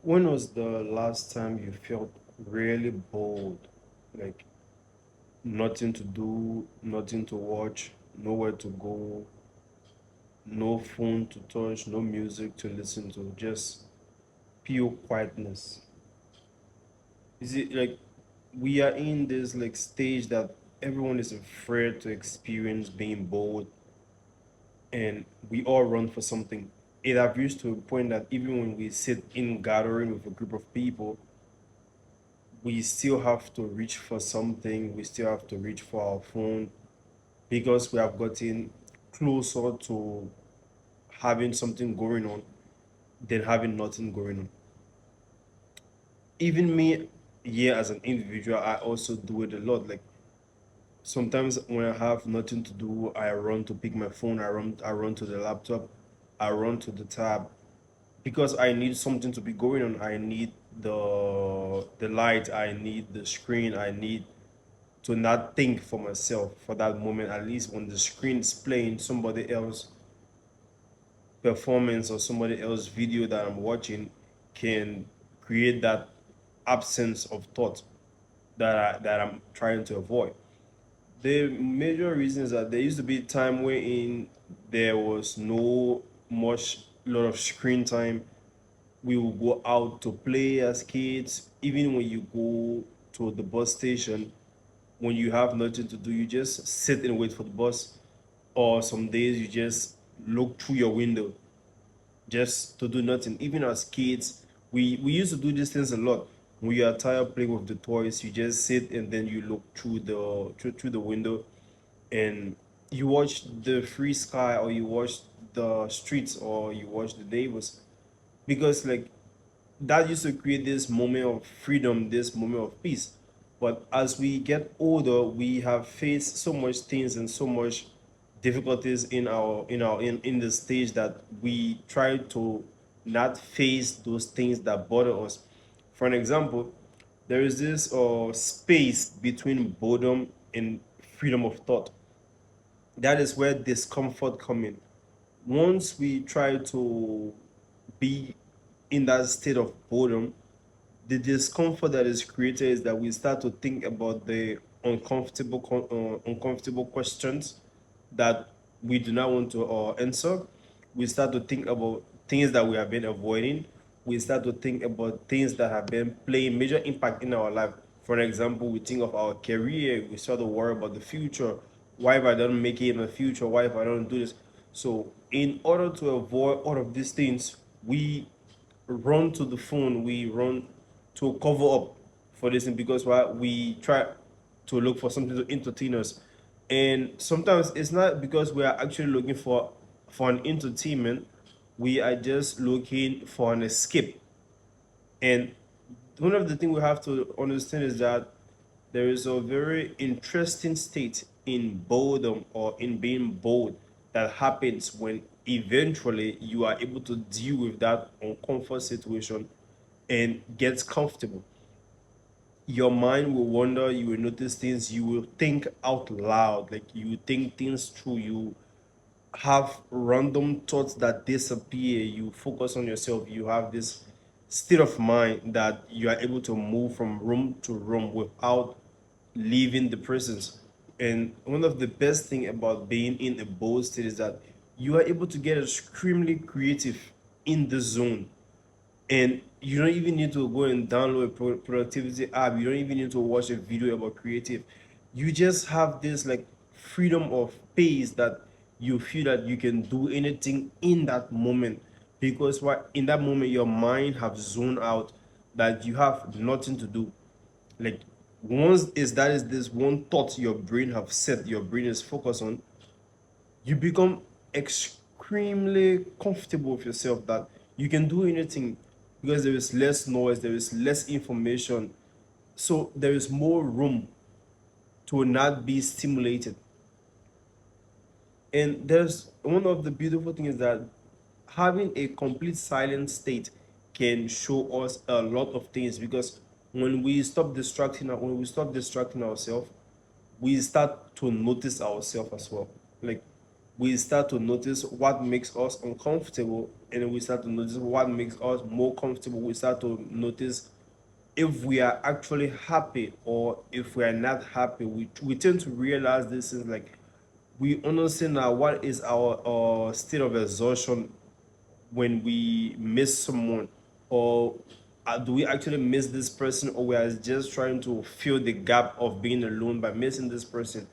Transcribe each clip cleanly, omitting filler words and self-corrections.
When was the last time you felt really bored? Like nothing to do, nothing to watch, nowhere to go, no phone to touch, no music to listen to, just pure quietness. Is it like we are in this like stage that everyone is afraid to experience being bored and we all run for something. It have reached to a point that even when we sit in gathering with a group of people, we still have to reach for something, we still have to reach for our phone because we have gotten closer to having something going on than having nothing going on. Even me, yeah, as an individual, I also do it a lot. Like sometimes when I have nothing to do, I run to pick my phone, I run to the laptop, I run to the tab because I need something to be going on. I need the light, I need the screen, I need to not think for myself for that moment. At least when the screen is playing somebody else performance or somebody else video that I'm watching can create that absence of thought that I'm trying to avoid. The major reason is that there used to be a time wherein there was no much lot of screen time. We will go out to play as kids. Even when you go to the bus station, when you have nothing to do, you just sit and wait for the bus. Or some days you just look through your window just to do nothing. Even as kids, we used to do these things a lot. When you are tired playing with the toys, you just sit and then you look through the window and you watch the free sky or you watch the streets or you watch the neighbors because like that used to create this moment of freedom, this moment of peace. But as we get older, we have faced so much things and so much difficulties in the stage that we try to not face those things that bother us. For an example, there is this space between boredom and freedom of thought. That is where discomfort come in. Once we try to be in that state of boredom, the discomfort that is created is that we start to think about the uncomfortable questions that we do not want to answer. We start to think about things that we have been avoiding. We start to think about things that have been playing major impact in our life. For example, we think of our career. We start to worry about the future. Why if I don't make it in the future? Why if I don't do this? So, in order to avoid all of these things, we run to the phone, we run to cover up for this thing because why we try to look for something to entertain us. And sometimes it's not because we are actually looking for an entertainment, we are just looking for an escape. And one of the things we have to understand is that there is a very interesting state in boredom or in being bored that happens when eventually you are able to deal with that uncomfort situation and get comfortable. Your mind will wander, you will notice things, you will think out loud, like you think things through, you have random thoughts that disappear, you focus on yourself, you have this state of mind that you are able to move from room to room without leaving the presence. And one of the best thing about being in a bold state is that you are able to get extremely creative in the zone, and you don't even need to go and download a productivity app. You don't even need to watch a video about creative. You just have this like freedom of pace that you feel that you can do anything in that moment because what in that moment your mind have zoned out, that you have nothing to do. Like once is this one thought your brain have set, your brain is focused on, you become extremely comfortable with yourself that you can do anything because there is less noise, there is less information, so there is more room to not be stimulated. And there's one of the beautiful things is that having a complete silent state can show us a lot of things because when we stop distracting ourselves, we start to notice ourselves as well. Like we start to notice what makes us uncomfortable, and we start to notice what makes us more comfortable. We start to notice if we are actually happy or if we are not happy. We tend to realize this is like we understand now what is our state of exhaustion when we miss someone, or do we actually miss this person, or we are just trying to fill the gap of being alone by missing this person.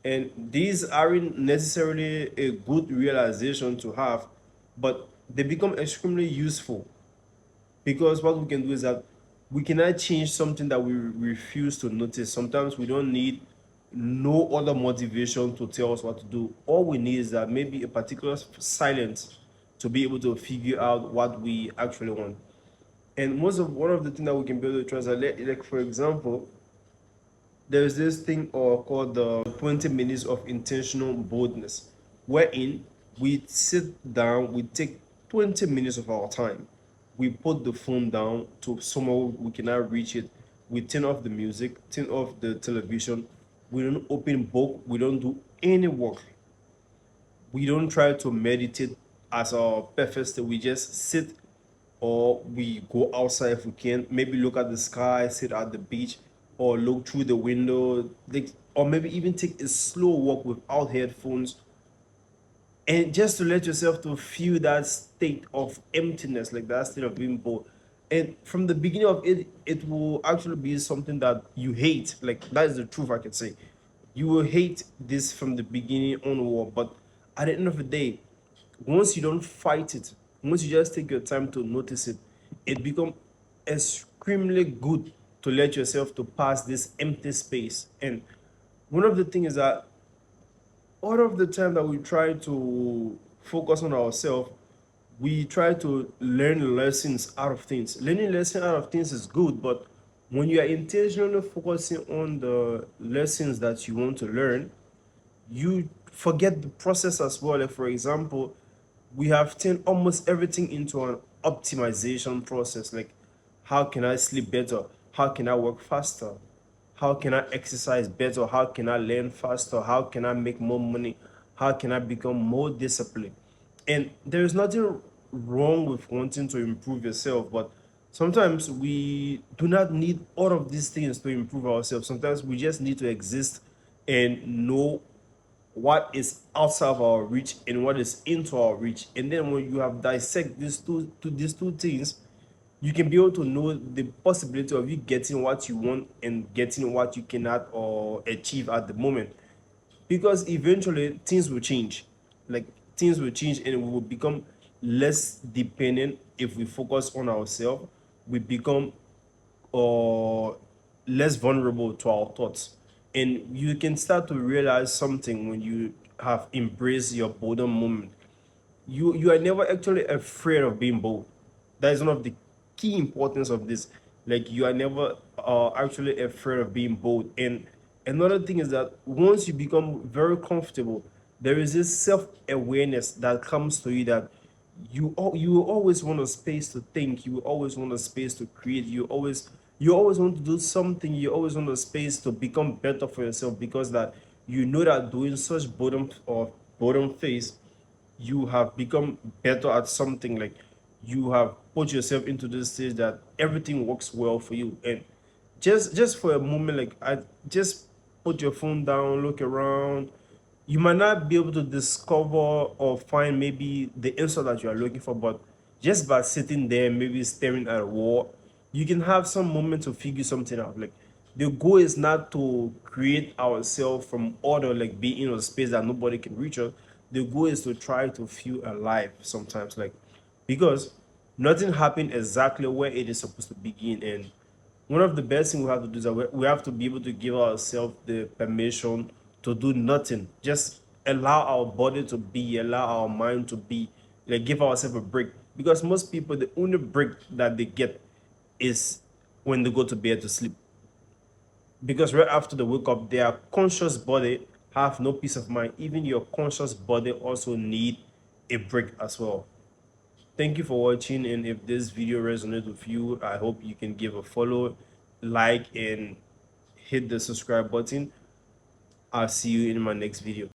And these aren't necessarily a good realization to have, but they become extremely useful, because what we can do is that we cannot change something that we refuse to notice. Sometimes we don't need no other motivation to tell us what to do. All we need is that maybe a particular silence to be able to figure out what we actually want. And one of the things that we can be able to translate, like for example, there's this thing called the 20 minutes of intentional boldness, wherein we sit down, we take 20 minutes of our time, we put the phone down to somewhere we cannot reach it, we turn off the music, turn off the television, we don't open book, we don't do any work, we don't try to meditate as our perfect state. We just sit, or we go outside if we can, maybe look at the sky, sit at the beach, or look through the window, or maybe even take a slow walk without headphones, and just to let yourself to feel that state of emptiness, like that state of being bored. And from the beginning of it, it will actually be something that you hate. Like, that is the truth, I can say. You will hate this from the beginning onward, but at the end of the day, once you don't fight it, once you just take your time to notice it, it becomes extremely good to let yourself to pass this empty space. And one of the things is that all of the time that we try to focus on ourselves, we try to learn lessons out of things. Learning lessons out of things is good, but when you are intentionally focusing on the lessons that you want to learn, you forget the process as well. Like for example, we have turned almost everything into an optimization process. Like, how can I sleep better? How can I work faster? How can I exercise better? How can I learn faster? How can I make more money? How can I become more disciplined? And there is nothing wrong with wanting to improve yourself, but sometimes we do not need all of these things to improve ourselves. Sometimes we just need to exist and know what is outside of our reach and what is into our reach. And then when you have dissect these two things, you can be able to know the possibility of you getting what you want and getting what you cannot or achieve at the moment. Because eventually things will change. Like, things will change, and we will become less dependent if we focus on ourselves. We become less vulnerable to our thoughts. And you can start to realize something when you have embraced your boredom moment. You are never actually afraid of being bold. That is one of the key importance of this. Like, you are never actually afraid of being bold. And another thing is that once you become very comfortable, there is this self-awareness that comes to you, that you will always want a space to think, you will always want a space to create, you always want to do something, you always want a space to become better for yourself, because that you know that doing such boredom phase, you have become better at something. Like, you have put yourself into this stage that everything works well for you. And just for a moment, like, I just put your phone down, look around. You might not be able to discover or find maybe the answer that you are looking for, but just by sitting there, maybe staring at a wall, you can have some moment to figure something out. Like, the goal is not to create ourselves from order, like be in a space that nobody can reach us. The goal is to try to feel alive sometimes, like, because nothing happened exactly where it is supposed to begin. And one of the best things we have to do is that we have to be able to give ourselves the permission to do nothing. Just allow our body to be, allow our mind to be, like, give ourselves a break. Because most people, the only break that they get is when they go to bed to sleep. Because right after they wake up, their conscious body have no peace of mind. Even your conscious body also need a break as well. Thank you for watching, and if this video resonated with you, I hope you can give a follow, like, and hit the subscribe button. I'll see you in my next video.